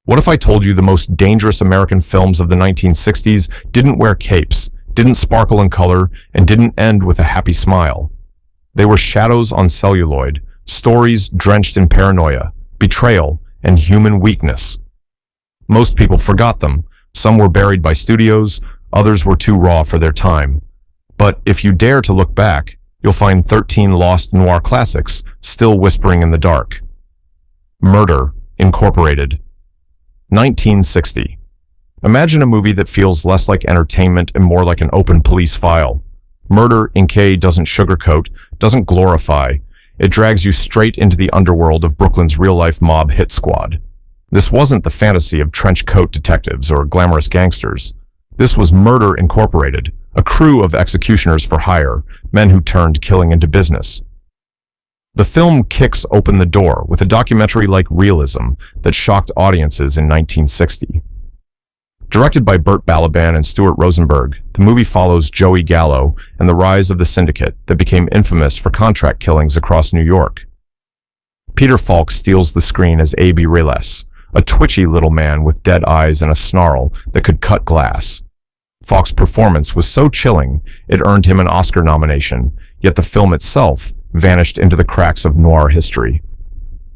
What if I told you the most dangerous American films of the 1960s didn't wear capes, didn't sparkle in color, and didn't end with a happy smile? They were shadows on celluloid, stories drenched in paranoia, betrayal, and human weakness. Most people forgot them. Some were buried by studios, others were too raw for their time. But if you dare to look back, you'll find 13 lost noir classics still whispering in the dark. Murder, Incorporated. 1960. Imagine a movie that feels less like entertainment and more like an open police file. Murder, Inc. doesn't sugarcoat, doesn't glorify. It drags you straight into the underworld of Brooklyn's real-life mob hit squad. This wasn't the fantasy of trench coat detectives or glamorous gangsters. This was Murder, Incorporated, a crew of executioners for hire, men who turned killing into business. The film kicks open the door with a documentary-like realism that shocked audiences in 1960. Directed by Burt Balaban and Stuart Rosenberg, the movie follows Joey Gallo and the rise of the syndicate that became infamous for contract killings across New York. Peter Falk steals the screen as A.B. Reyes, a twitchy little man with dead eyes and a snarl that could cut glass. Falk's performance was so chilling, it earned him an Oscar nomination, yet the film itself vanished into the cracks of noir history.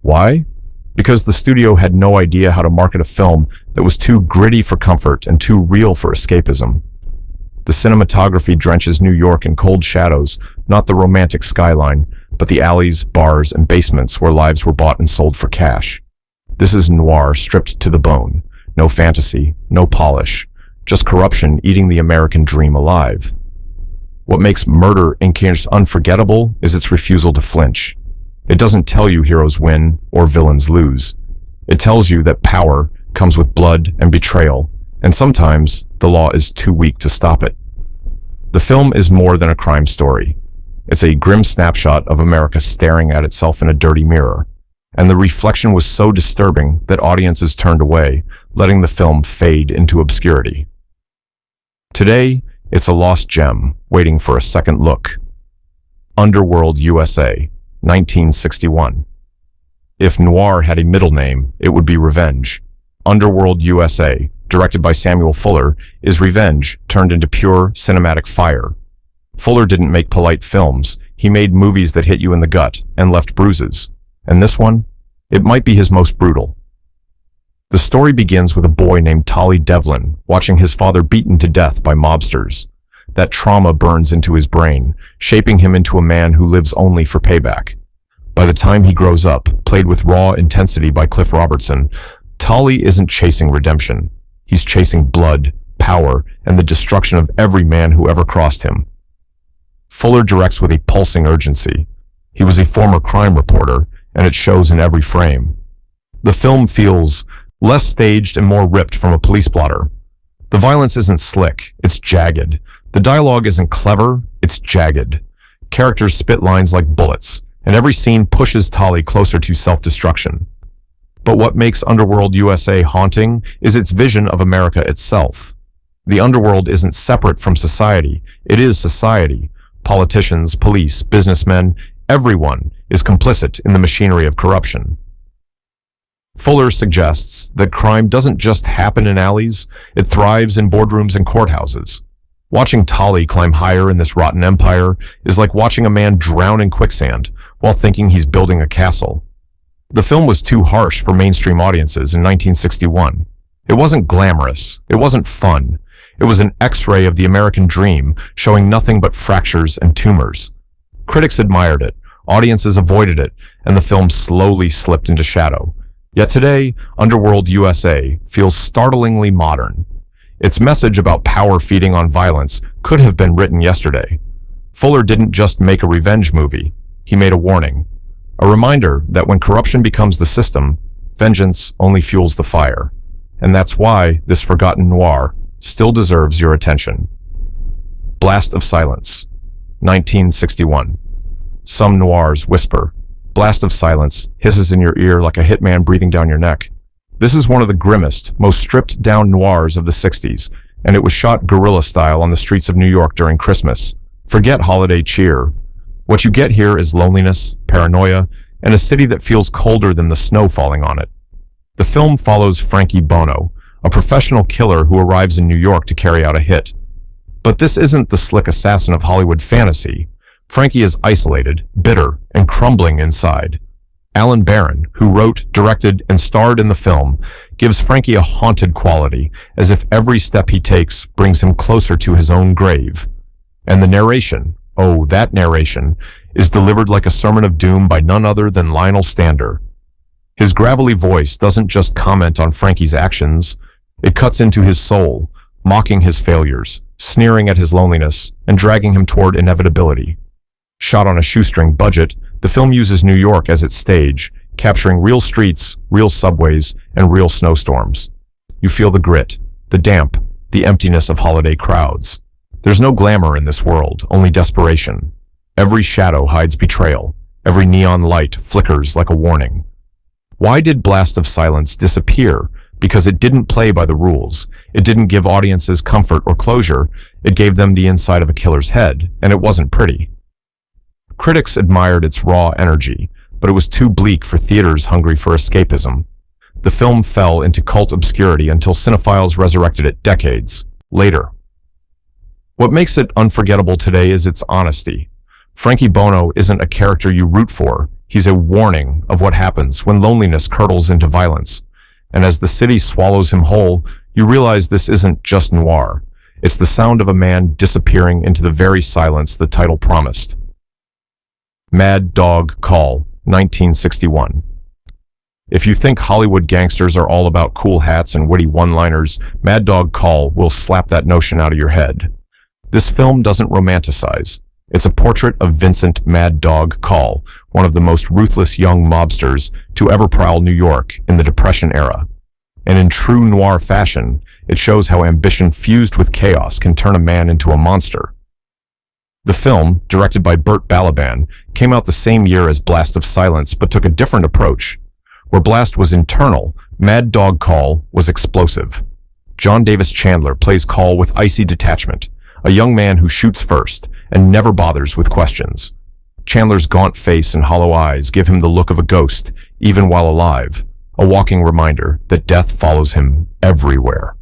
Why? Because the studio had no idea how to market a film that was too gritty for comfort and too real for escapism. The cinematography drenches New York in cold shadows, not the romantic skyline, but the alleys, bars, and basements where lives were bought and sold for cash. This is noir stripped to the bone. No fantasy, no polish, just corruption eating the American dream alive. What makes Murder, Inc. unforgettable is its refusal to flinch. It doesn't tell you heroes win or villains lose. It tells you that power comes with blood and betrayal, and sometimes the law is too weak to stop it. The film is more than a crime story. It's a grim snapshot of America staring at itself in a dirty mirror, and the reflection was so disturbing that audiences turned away, letting the film fade into obscurity. Today, it's a lost gem, waiting for a second look. Underworld USA, 1961. If noir had a middle name, it would be Revenge. Underworld USA, directed by Samuel Fuller, is revenge turned into pure cinematic fire. Fuller didn't make polite films. He made movies that hit you in the gut and left bruises. And this one? It might be his most brutal. The story begins with a boy named Tolly Devlin watching his father beaten to death by mobsters. That trauma burns into his brain, shaping him into a man who lives only for payback. By the time he grows up, played with raw intensity by Cliff Robertson, Tolly isn't chasing redemption. He's chasing blood, power, and the destruction of every man who ever crossed him. Fuller directs with a pulsing urgency. He was a former crime reporter, and it shows in every frame. The film feels less staged and more ripped from a police blotter. The violence isn't slick, it's jagged. The dialogue isn't clever, it's jagged. Characters spit lines like bullets, and every scene pushes Tolly closer to self-destruction. But what makes Underworld USA haunting is its vision of America itself. The underworld isn't separate from society, it is society. Politicians, police, businessmen, everyone is complicit in the machinery of corruption. Fuller suggests that crime doesn't just happen in alleys, it thrives in boardrooms and courthouses. Watching Tolly climb higher in this rotten empire is like watching a man drown in quicksand while thinking he's building a castle. The film was too harsh for mainstream audiences in 1961. It wasn't glamorous, it wasn't fun. It was an X-ray of the American dream, showing nothing but fractures and tumors. Critics admired it, audiences avoided it, and the film slowly slipped into shadow. Yet today, Underworld USA feels startlingly modern. Its message about power feeding on violence could have been written yesterday. Fuller didn't just make a revenge movie, he made a warning. A reminder that when corruption becomes the system, vengeance only fuels the fire. And that's why this forgotten noir still deserves your attention. Blast of Silence, 1961. Some noirs whisper. Blast of Silence hisses in your ear like a hitman breathing down your neck. This is one of the grimmest, most stripped-down noirs of the 60s, and it was shot guerrilla style on the streets of New York during Christmas. Forget holiday cheer. What you get here is loneliness, paranoia, and a city that feels colder than the snow falling on it. The film follows Frankie Bono, a professional killer who arrives in New York to carry out a hit. But this isn't the slick assassin of Hollywood fantasy. Frankie is isolated, bitter, and crumbling inside. Alan Barron, who wrote, directed, and starred in the film, gives Frankie a haunted quality, as if every step he takes brings him closer to his own grave. And the narration, oh, that narration, is delivered like a sermon of doom by none other than Lionel Stander. His gravelly voice doesn't just comment on Frankie's actions, it cuts into his soul, mocking his failures, sneering at his loneliness, and dragging him toward inevitability. Shot on a shoestring budget, the film uses New York as its stage, capturing real streets, real subways, and real snowstorms. You feel the grit, the damp, the emptiness of holiday crowds. There's no glamour in this world, only desperation. Every shadow hides betrayal. Every neon light flickers like a warning. Why did Blast of Silence disappear? Because it didn't play by the rules. It didn't give audiences comfort or closure. It gave them the inside of a killer's head, and it wasn't pretty. Critics admired its raw energy, but it was too bleak for theaters hungry for escapism. The film fell into cult obscurity until cinephiles resurrected it decades later. What makes it unforgettable today is its honesty. Frankie Bono isn't a character you root for. He's a warning of what happens when loneliness curdles into violence. And as the city swallows him whole, you realize this isn't just noir. It's the sound of a man disappearing into the very silence the title promised. Mad Dog Call, 1961. If you think Hollywood gangsters are all about cool hats and witty one-liners, Mad Dog Call will slap that notion out of your head. This film doesn't romanticize. It's a portrait of Vincent Mad Dog Call, one of the most ruthless young mobsters to ever prowl New York in the Depression era. And in true noir fashion, it shows how ambition fused with chaos can turn a man into a monster. The film, directed by Burt Balaban, came out the same year as Blast of Silence but took a different approach. Where Blast was internal, Mad Dog Call was explosive. John Davis Chandler plays Call with icy detachment, a young man who shoots first and never bothers with questions. Chandler's gaunt face and hollow eyes give him the look of a ghost, even while alive, a walking reminder that death follows him everywhere.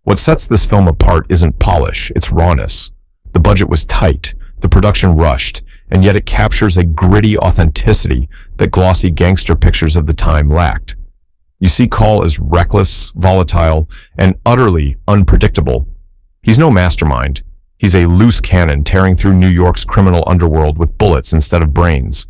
What sets this film apart isn't polish, it's rawness. The budget was tight, the production rushed, and yet it captures a gritty authenticity that glossy gangster pictures of the time lacked. You see Call as reckless, volatile, and utterly unpredictable. He's no mastermind. He's a loose cannon tearing through New York's criminal underworld with bullets instead of brains.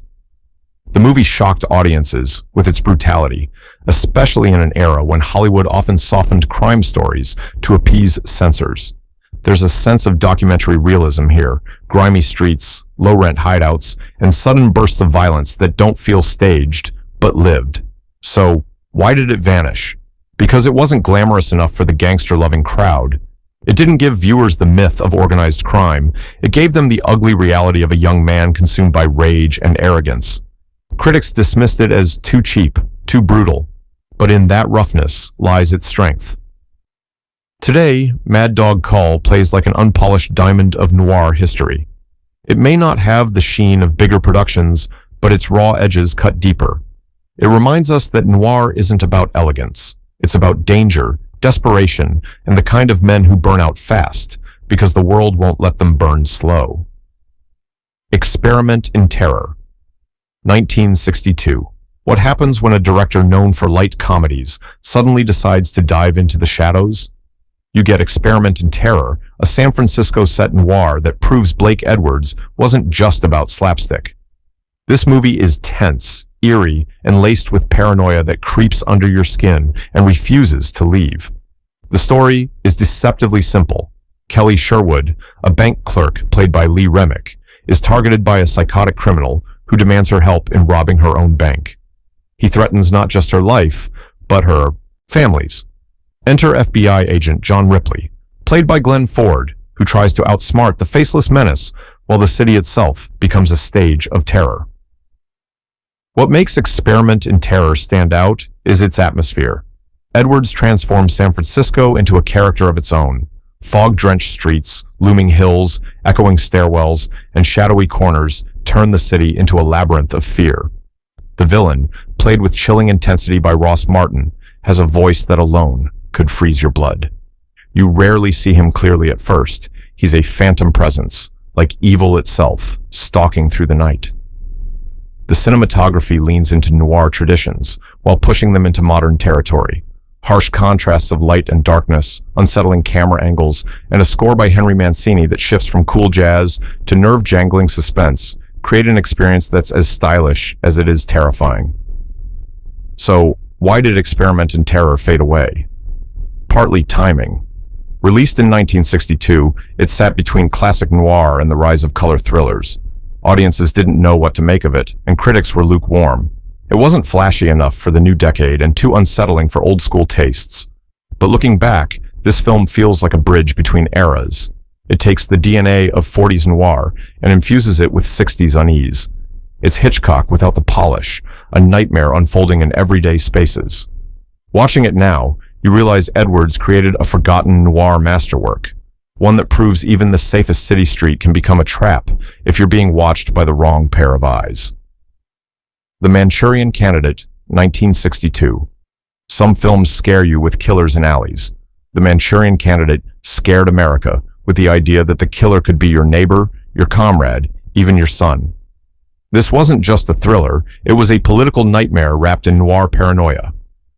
The movie shocked audiences with its brutality, especially in an era when Hollywood often softened crime stories to appease censors. There's a sense of documentary realism here, grimy streets, low-rent hideouts, and sudden bursts of violence that don't feel staged, but lived. So, why did it vanish? Because it wasn't glamorous enough for the gangster-loving crowd. It didn't give viewers the myth of organized crime. It gave them the ugly reality of a young man consumed by rage and arrogance. Critics dismissed it as too cheap, too brutal. But in that roughness lies its strength. Today, Mad Dog Call plays like an unpolished diamond of noir history. It may not have the sheen of bigger productions, but its raw edges cut deeper. It reminds us that noir isn't about elegance. It's about danger, desperation, and the kind of men who burn out fast, because the world won't let them burn slow. Experiment in Terror, 1962. What happens when a director known for light comedies suddenly decides to dive into the shadows? You get Experiment in Terror, a San Francisco set noir that proves Blake Edwards wasn't just about slapstick. This movie is tense, eerie, and laced with paranoia that creeps under your skin and refuses to leave. The story is deceptively simple. Kelly Sherwood, a bank clerk played by Lee Remick, is targeted by a psychotic criminal who demands her help in robbing her own bank. He threatens not just her life, but her family's. Enter FBI agent John Ripley, played by Glenn Ford, who tries to outsmart the faceless menace while the city itself becomes a stage of terror. What makes Experiment in Terror stand out is its atmosphere. Edwards transforms San Francisco into a character of its own. Fog-drenched streets, looming hills, echoing stairwells, and shadowy corners turn the city into a labyrinth of fear. The villain, played with chilling intensity by Ross Martin, has a voice that alone could freeze your blood. You rarely see him clearly at first. He's a phantom presence, like evil itself, stalking through the night. The cinematography leans into noir traditions while pushing them into modern territory. Harsh contrasts of light and darkness, unsettling camera angles, and a score by Henry Mancini that shifts from cool jazz to nerve-jangling suspense create an experience that's as stylish as it is terrifying. So, why did experiment in terror fade away? Partly timing. Released in 1962, it sat between classic noir and the rise of color thrillers. Audiences didn't know what to make of it, and critics were lukewarm. It wasn't flashy enough for the new decade and too unsettling for old-school tastes. But looking back, this film feels like a bridge between eras. It takes the DNA of 40s noir and infuses it with 60s unease. It's Hitchcock without the polish, a nightmare unfolding in everyday spaces. Watching it now, you realize Edwards created a forgotten noir masterwork, one that proves even the safest city street can become a trap if you're being watched by the wrong pair of eyes. The Manchurian Candidate, 1962. Some films scare you with killers in alleys. The Manchurian Candidate scared America with the idea that the killer could be your neighbor, your comrade, even your son. This wasn't just a thriller, it was a political nightmare wrapped in noir paranoia.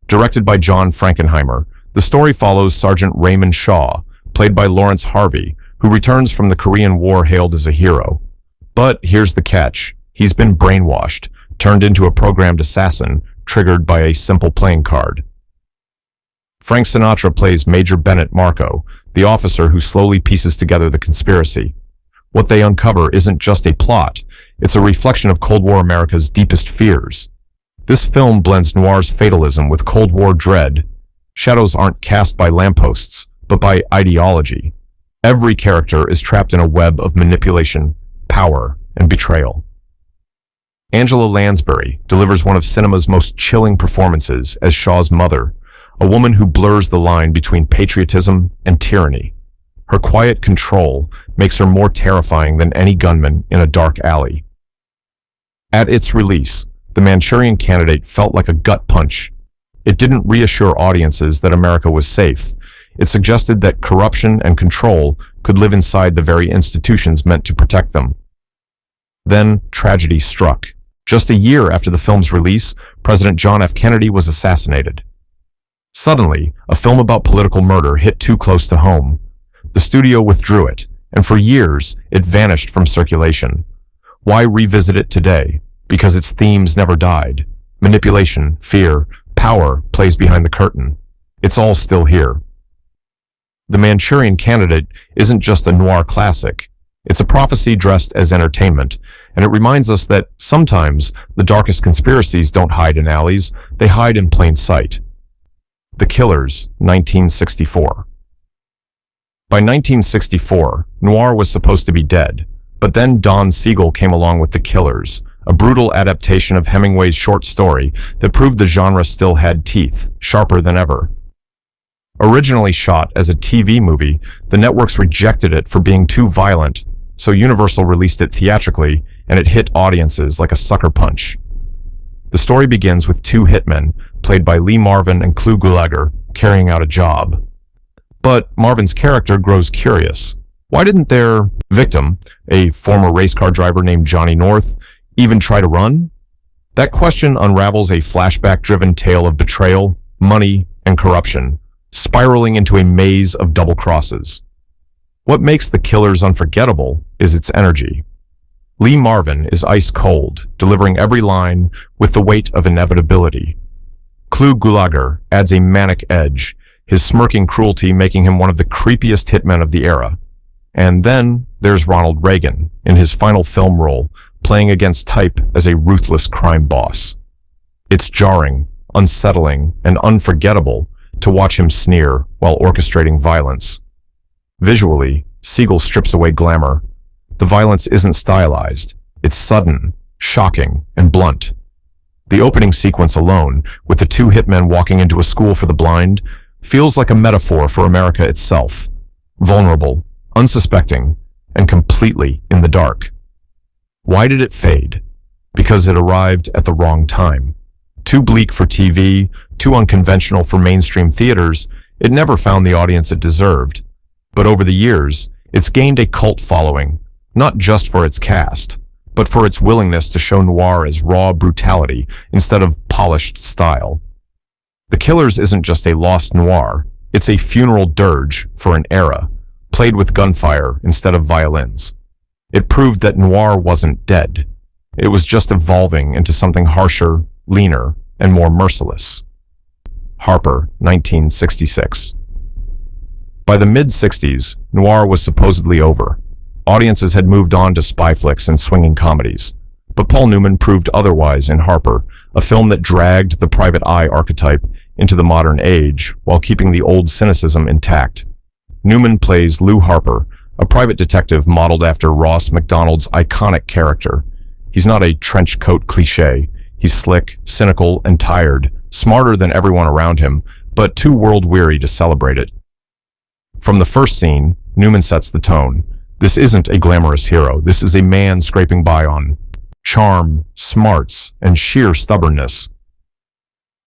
Directed by John Frankenheimer, the story follows Sergeant Raymond Shaw, played by Lawrence Harvey, who returns from the Korean War hailed as a hero. But here's the catch. He's been brainwashed, turned into a programmed assassin, triggered by a simple playing card. Frank Sinatra plays Major Bennett Marco, the officer who slowly pieces together the conspiracy. What they uncover isn't just a plot, it's a reflection of Cold War America's deepest fears. This film blends noir's fatalism with Cold War dread. Shadows aren't cast by lampposts, but by ideology. Every character is trapped in a web of manipulation, power, and betrayal. Angela Lansbury delivers one of cinema's most chilling performances as Shaw's mother, a woman who blurs the line between patriotism and tyranny. Her quiet control makes her more terrifying than any gunman in a dark alley. At its release, The Manchurian Candidate felt like a gut punch. It didn't reassure audiences that America was safe. It suggested that corruption and control could live inside the very institutions meant to protect them. Then, tragedy struck. Just a year after the film's release, President John F. Kennedy was assassinated. Suddenly, a film about political murder hit too close to home. The studio withdrew it, and for years, it vanished from circulation. Why revisit it today? Because its themes never died. Manipulation, fear, power plays behind the curtain. It's all still here. The Manchurian Candidate isn't just a noir classic. It's a prophecy dressed as entertainment, and it reminds us that sometimes the darkest conspiracies don't hide in alleys, they hide in plain sight. The Killers, 1964. By 1964, noir was supposed to be dead, but then Don Siegel came along with The Killers, a brutal adaptation of Hemingway's short story that proved the genre still had teeth, sharper than ever. Originally shot as a TV movie, the networks rejected it for being too violent, so Universal released it theatrically, and it hit audiences like a sucker punch. The story begins with two hitmen, played by Lee Marvin and Clu Gulager, carrying out a job. But Marvin's character grows curious. Why didn't their victim, a former race car driver named Johnny North, even try to run? That question unravels a flashback-driven tale of betrayal, money, and corruption, spiraling into a maze of double crosses. What makes The Killers unforgettable is its energy. Lee Marvin is ice cold, delivering every line with the weight of inevitability. Clu Gulager adds a manic edge, his smirking cruelty making him one of the creepiest hitmen of the era. And then there's Ronald Reagan, in his final film role, playing against type as a ruthless crime boss. It's jarring, unsettling, and unforgettable to watch him sneer while orchestrating violence. Visually, Siegel strips away glamour. The violence isn't stylized. It's sudden, shocking, and blunt. The opening sequence alone, with the two hitmen walking into a school for the blind, feels like a metaphor for America itself. Vulnerable, unsuspecting, and completely in the dark. Why did it fade? Because it arrived at the wrong time. Too bleak for TV, too unconventional for mainstream theaters, it never found the audience it deserved. But over the years, it's gained a cult following, not just for its cast, but for its willingness to show noir as raw brutality instead of polished style. The Killers isn't just a lost noir, it's a funeral dirge for an era, played with gunfire instead of violins. It proved that noir wasn't dead. It was just evolving into something harsher, leaner, and more merciless. Harper, 1966. By the mid-60s, noir was supposedly over. Audiences had moved on to spy flicks and swinging comedies. But Paul Newman proved otherwise in Harper, a film that dragged the private eye archetype into the modern age while keeping the old cynicism intact. Newman plays Lou Harper, a private detective modeled after Ross MacDonald's iconic character. He's not a trench coat cliché. He's slick, cynical, and tired, smarter than everyone around him, but too world-weary to celebrate it. From the first scene, Newman sets the tone. This isn't a glamorous hero. This is a man scraping by on charm, smarts, and sheer stubbornness.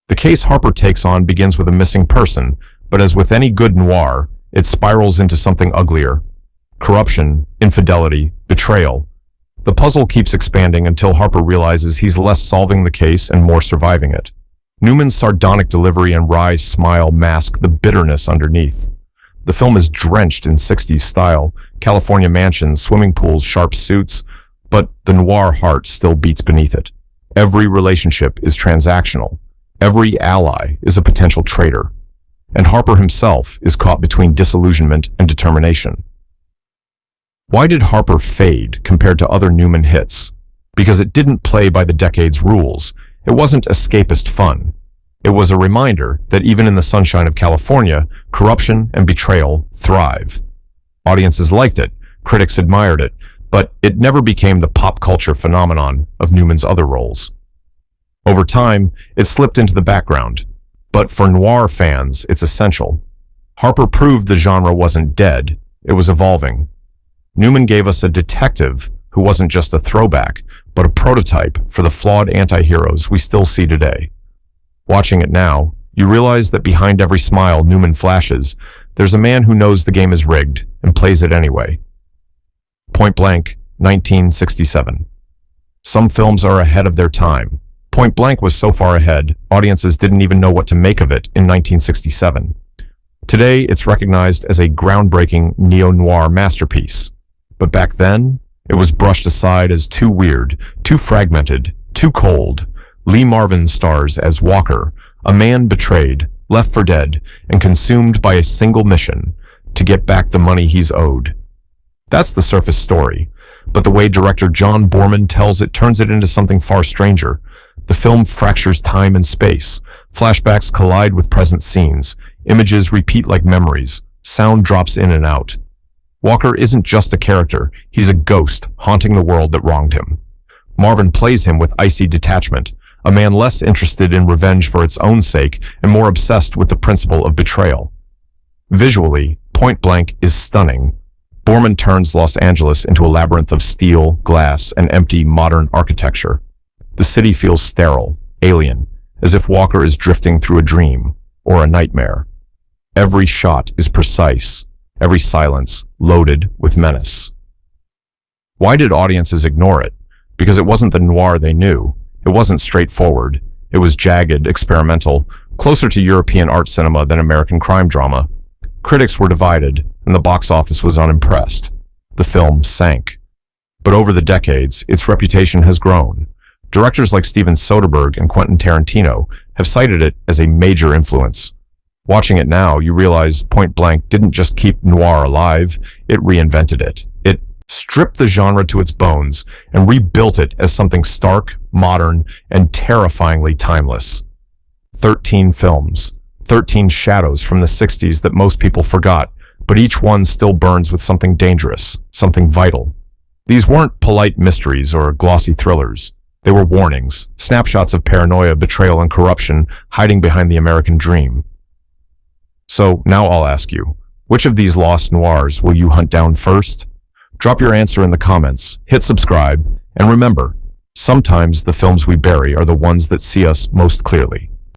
The case Harper takes on begins with a missing person, but as with any good noir, it spirals into something uglier. Corruption, infidelity, betrayal. The puzzle keeps expanding until Harper realizes he's less solving the case and more surviving it. Newman's sardonic delivery and wry smile mask the bitterness underneath. The film is drenched in 60s style, California mansions, swimming pools, sharp suits, but the noir heart still beats beneath it. Every relationship is transactional. Every ally is a potential traitor. And Harper himself is caught between disillusionment and determination. Why did Harper fade compared to other Newman hits? Because it didn't play by the decade's rules. It wasn't escapist fun. It was a reminder that even in the sunshine of California, corruption and betrayal thrive. Audiences liked it, critics admired it, but it never became the pop culture phenomenon of Newman's other roles. Over time, it slipped into the background, but for noir fans, it's essential. Harper proved the genre wasn't dead, it was evolving. Newman gave us a detective who wasn't just a throwback, but a prototype for the flawed anti-heroes we still see today. Watching it now, you realize that behind every smile Newman flashes, there's a man who knows the game is rigged and plays it anyway. Point Blank, 1967. Some films are ahead of their time. Point Blank was so far ahead, audiences didn't even know what to make of it in 1967. Today, it's recognized as a groundbreaking neo-noir masterpiece. But back then, it was brushed aside as too weird, too fragmented, too cold. Lee Marvin stars as Walker, a man betrayed, left for dead, and consumed by a single mission: to get back the money he's owed. That's the surface story, but the way director John Boorman tells it turns it into something far stranger. The film fractures time and space. Flashbacks collide with present scenes. Images repeat like memories. Sound drops in and out. Walker isn't just a character, he's a ghost haunting the world that wronged him. Marvin plays him with icy detachment, a man less interested in revenge for its own sake and more obsessed with the principle of betrayal. Visually, Point Blank is stunning. Boorman turns Los Angeles into a labyrinth of steel, glass, and empty modern architecture. The city feels sterile, alien, as if Walker is drifting through a dream or a nightmare. Every shot is precise, every silence loaded with menace. Why did audiences ignore it? Because it wasn't the noir they knew. It wasn't straightforward. It was jagged, experimental, closer to European art cinema than American crime drama. Critics were divided, and the box office was unimpressed. The film sank. But over the decades, its reputation has grown. Directors like Steven Soderbergh and Quentin Tarantino have cited it as a major influence. Watching it now, you realize Point Blank didn't just keep noir alive, it reinvented it. It stripped the genre to its bones and rebuilt it as something stark, modern, and terrifyingly timeless. 13 films, 13 shadows from the 60s that most people forgot, but each one still burns with something dangerous, something vital. These weren't polite mysteries or glossy thrillers. They were warnings, snapshots of paranoia, betrayal, and corruption hiding behind the American dream. So now I'll ask you, which of these lost noirs will you hunt down first? Drop your answer in the comments, hit subscribe, and remember, Sometimes the films we bury are the ones that see us most clearly.